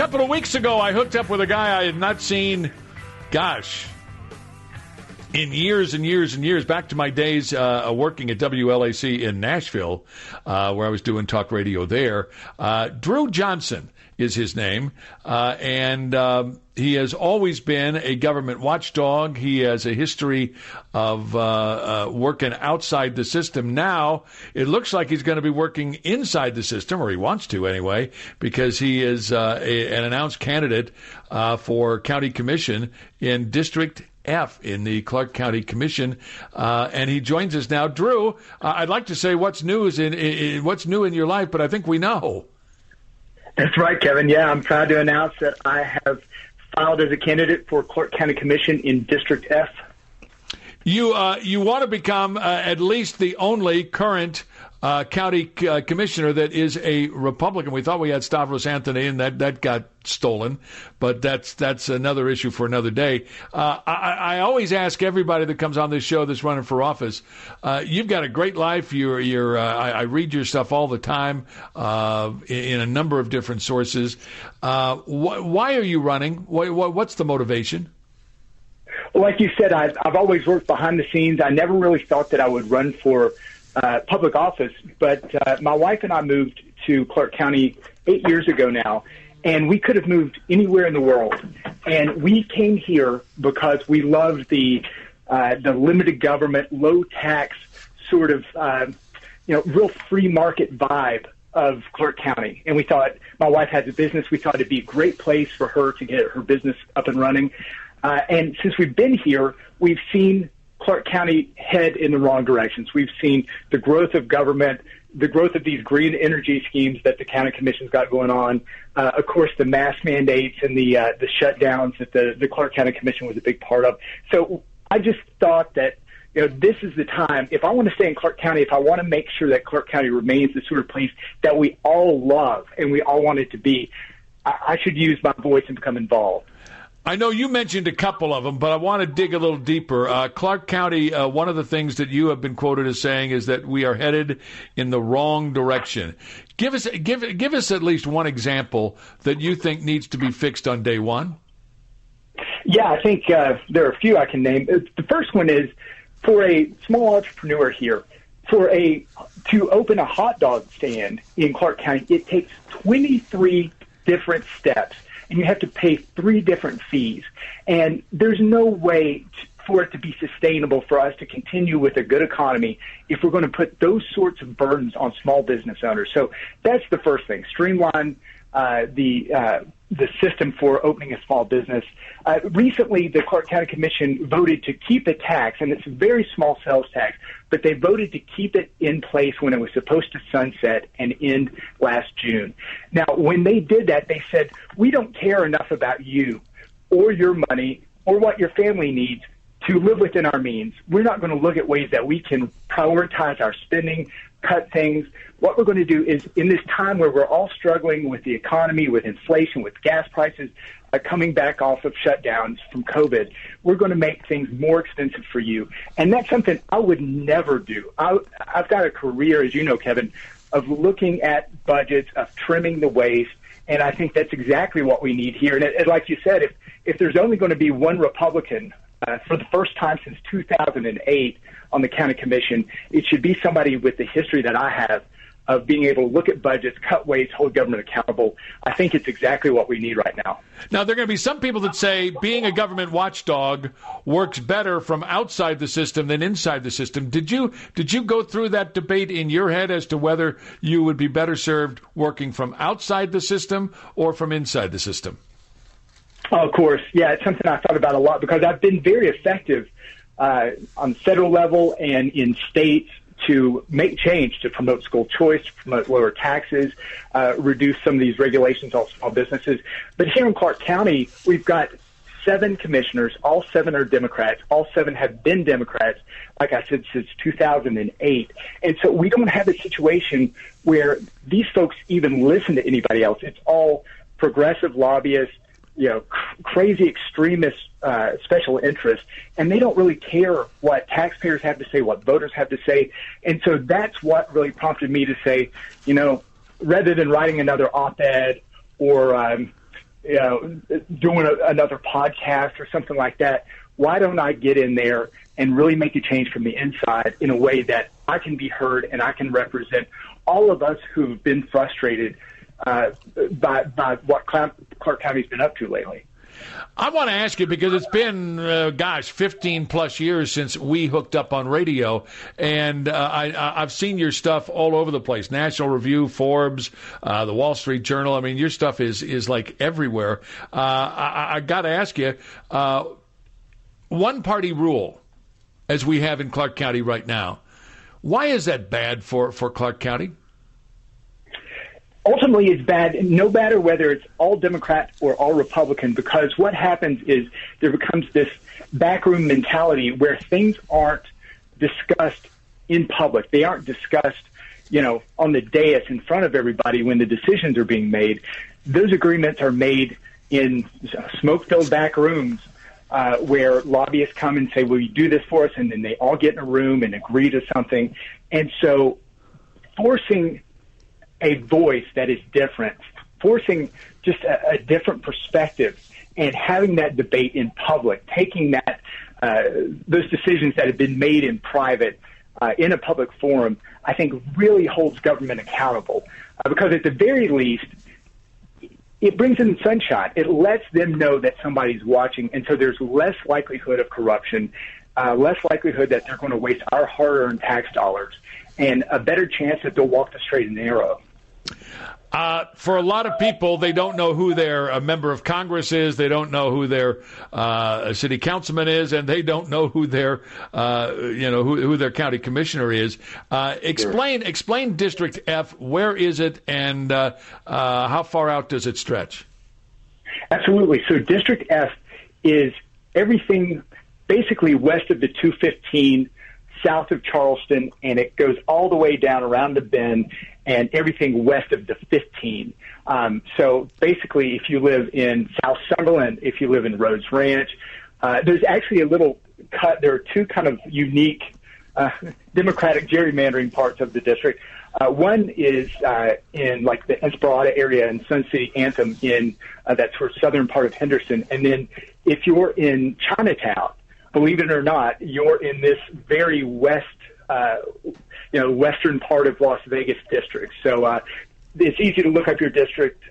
couple of weeks ago, I hooked up with a guy I had not seen, in years and years and years, back to my days working at WLAC in Nashville, where I was doing talk radio there. Drew Johnson is his name, and he has always been a government watchdog. He has a history of working outside the system. Now, it looks like he's going to be working inside the system, or he wants to anyway, because he is an announced candidate for county commission in District F in the Clark County Commission, and he joins us now. Drew, I'd like to say what's new in your life, but I think we know. That's right, Kevin. Yeah, I'm proud to announce that I have filed as a candidate for Clark County Commission in District F. You want to become at least the only current county commissioner that is a Republican. We thought we had Stavros Anthony, and that got stolen, but that's another issue for another day. I always ask everybody that comes on this show that's running for office, you've got a great life. I read your stuff all the time in a number of different sources. Why are you running? What's the motivation? Well, like you said, I've always worked behind the scenes. I never really thought that I would run for public office, but my wife and I moved to Clark County 8 years ago now, and we could have moved anywhere in the world. And we came here because we loved the limited government, low tax sort of real free market vibe of Clark County. And we thought, my wife has a business, we thought it'd be a great place for her to get her business up and running. And since we've been here, we've seen Clark County head in the wrong directions. We've seen the growth of government, the growth of these green energy schemes that the county commission's got going on. Of course, the mask mandates and the shutdowns that the Clark County Commission was a big part of. So I just thought that, this is the time. If I want to stay in Clark County, if I want to make sure that Clark County remains the sort of place that we all love and we all want it to be, I should use my voice and become involved. I know you mentioned a couple of them, but I want to dig a little deeper. Clark County, one of the things that you have been quoted as saying is that we are headed in the wrong direction. Give us at least one example that you think needs to be fixed on day one. Yeah, I think there are a few I can name. The first one is for a small entrepreneur here, to open a hot dog stand in Clark County, it takes 23 different steps. And you have to pay 3 different fees. And there's no way for it to be sustainable for us to continue with a good economy if we're going to put those sorts of burdens on small business owners. So that's the first thing. Streamline the system for opening a small business. Recently, the Clark County Commission voted to keep a tax, and it's a very small sales tax, but they voted to keep it in place when it was supposed to sunset and end last June. Now, when they did that, they said, we don't care enough about you or your money or what your family needs to live within our means. We're not going to look at ways that we can prioritize our spending, cut things. What we're going to do is, in this time where we're all struggling with the economy, with inflation, with gas prices coming back off of shutdowns from COVID, we're going to make things more expensive for you. And that's something I would never do. I've got a career, as you know, Kevin, of looking at budgets, of trimming the waste, and I think that's exactly what we need here. And like you said, if there's only going to be one Republican for the first time since 2008 on the county commission, it should be somebody with the history that I have of being able to look at budgets, cut waste, hold government accountable. I think it's exactly what we need right now. Now, there are going to be some people that say being a government watchdog works better from outside the system than inside the system. Did you go through that debate in your head as to whether you would be better served working from outside the system or from inside the system? Oh, of course. Yeah, it's something I thought about a lot because I've been very effective on the federal level and in states to make change, to promote school choice, to promote lower taxes, reduce some of these regulations on small businesses. But here in Clark County, we've got 7 commissioners. All 7 are Democrats. All 7 have been Democrats, like I said, since 2008. And so we don't have a situation where these folks even listen to anybody else. It's all progressive lobbyists, crazy extremist special interests, and they don't really care what taxpayers have to say, what voters have to say. And so that's what really prompted me to say, rather than writing another op-ed or, doing another podcast or something like that, why don't I get in there and really make a change from the inside in a way that I can be heard and I can represent all of us who've been frustrated by what Clark County's been up to lately. I want to ask you because it's been, 15 plus years since we hooked up on radio, and I've seen your stuff all over the place. National Review, Forbes, the Wall Street Journal. I mean, your stuff is like everywhere. I got to ask you, one-party rule, as we have in Clark County right now, why is that bad for Clark County? Ultimately, it's bad no matter whether it's all Democrat or all Republican, because what happens is there becomes this backroom mentality where things aren't discussed in public. They aren't discussed, on the dais in front of everybody when the decisions are being made. Those agreements are made in smoke-filled back rooms where lobbyists come and say, will you do this for us? And then they all get in a room and agree to something. And so forcing a voice that is different, forcing just a different perspective and having that debate in public, taking that those decisions that have been made in private in a public forum, I think really holds government accountable because at the very least, it brings in the sunshine. It lets them know that somebody's watching, and so there's less likelihood of corruption, less likelihood that they're going to waste our hard-earned tax dollars, and a better chance that they'll walk the straight and narrow. For a lot of people, they don't know who their member of Congress is. They don't know who their city councilman is, and they don't know who their who their county commissioner is. Explain District F. Where is it, and how far out does it stretch? Absolutely. So District F is everything basically west of the 215, south of Charleston, and it goes all the way down around the bend and everything west of the 15. So basically, if you live in South Summerlin, if you live in Rhodes Ranch, there's actually a little cut. There are two kind of unique Democratic gerrymandering parts of the district. One is in like the Inspirada area and Sun City Anthem in that sort of southern part of Henderson. And then if you're in Chinatown, believe it or not, you're in this very western part of Las Vegas district. So it's easy to look up your district.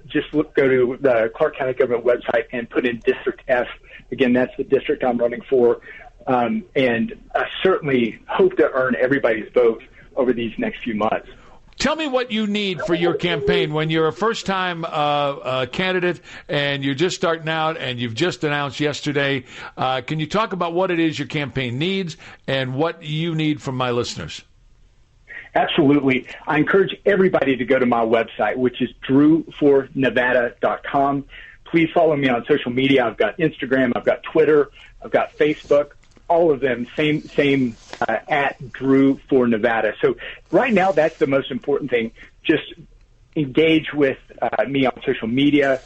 Just go to the Clark County government website and put in District F. Again, that's the district I'm running for. And I certainly hope to earn everybody's vote over these next few months. Tell me what you need for your campaign when you're a first-time candidate and you're just starting out and you've just announced yesterday. Can you talk about what it is your campaign needs and what you need from my listeners? Absolutely. I encourage everybody to go to my website, which is drewfornevada.com. Please follow me on social media. I've got Instagram, I've got Twitter, I've got Facebook. All of them, same at Drew for Nevada. So right now, that's the most important thing. Just engage with me on social media.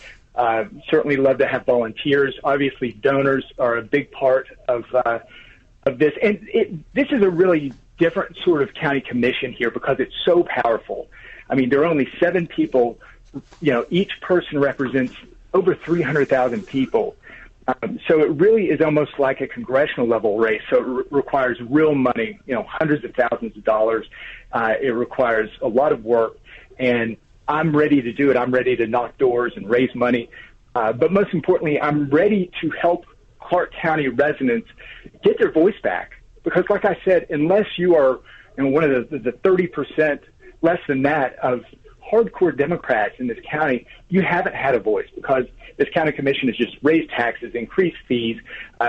Certainly love to have volunteers. Obviously, donors are a big part of this. And this is a really different sort of county commission here because it's so powerful. I mean, there are only 7 people. Each person represents over 300,000 people. So it really is almost like a congressional level race. So it requires real money, hundreds of thousands of dollars. It requires a lot of work, and I'm ready to do it. I'm ready to knock doors and raise money. But most importantly, I'm ready to help Clark County residents get their voice back. Because like I said, unless you are one of the 30%, less than that, of hardcore Democrats in this county, you haven't had a voice because this county commission has just raised taxes, increased fees,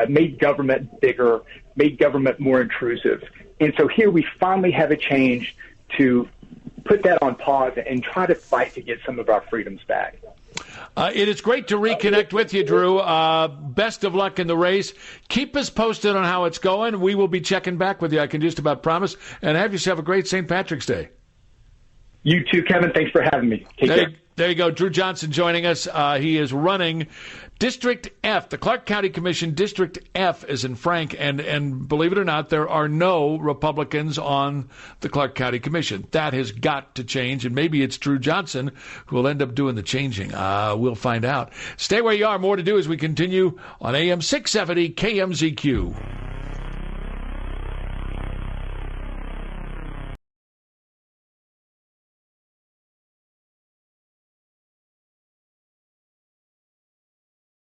made government bigger, made government more intrusive. And so here we finally have a change to put that on pause and try to fight to get some of our freedoms back. It is great to reconnect with you, Drew. Best of luck in the race. Keep us posted on how it's going. We will be checking back with you, I can just about promise. And have yourself a great St. Patrick's Day. You too, Kevin. Thanks for having me. Take care. There you go. Drew Johnson joining us. He is running District F, the Clark County Commission, District F as in Frank. And believe it or not, there are no Republicans on the Clark County Commission. That has got to change. And maybe it's Drew Johnson who will end up doing the changing. We'll find out. Stay where you are. More to do as we continue on AM 670 KMZQ.